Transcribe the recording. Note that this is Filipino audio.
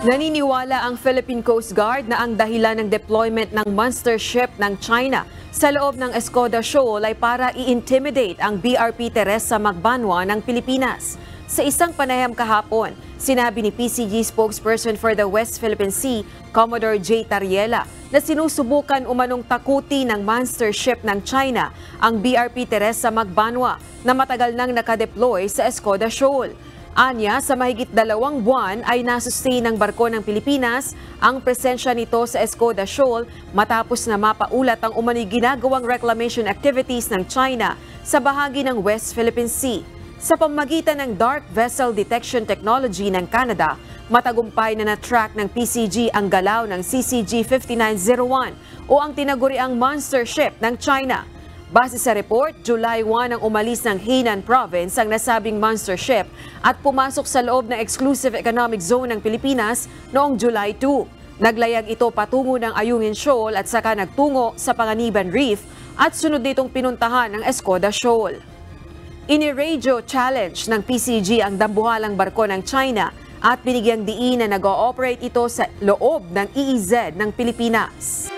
Naniniwala ang Philippine Coast Guard na ang dahilan ng deployment ng monster ship ng China sa loob ng Escoda Shoal ay para i-intimidate ang BRP Teresa Magbanwa ng Pilipinas. Sa isang panayam kahapon, sinabi ni PCG spokesperson for the West Philippine Sea, Commodore J. Tariela, na sinusubukan umanong takuti ng monster ship ng China ang BRP Teresa Magbanwa na matagal nang nakadeploy sa Escoda Shoal. Anya, sa mahigit 2 buwan ay nasustain ng barko ng Pilipinas ang presensya nito sa Escoda Shoal matapos na mapaulat ang umano'y ginagawang reclamation activities ng China sa bahagi ng West Philippine Sea. Sa pamamagitan ng Dark Vessel Detection Technology ng Canada, matagumpay na na-track ng PCG ang galaw ng CCG-5901 o ang tinaguriang monster ship ng China. Base sa report, July 1 ang umalis ng Hainan Province ang nasabing monster ship at pumasok sa loob ng Exclusive Economic Zone ng Pilipinas noong July 2. Naglayag ito patungo ng Ayungin Shoal at saka nagtungo sa Panganiban Reef at sunod nitong pinuntahan ng Escoda Shoal. Ini-radio challenge ng PCG ang dambuhalang barko ng China at binigyang diin na nag-ooperate ito sa loob ng EEZ ng Pilipinas.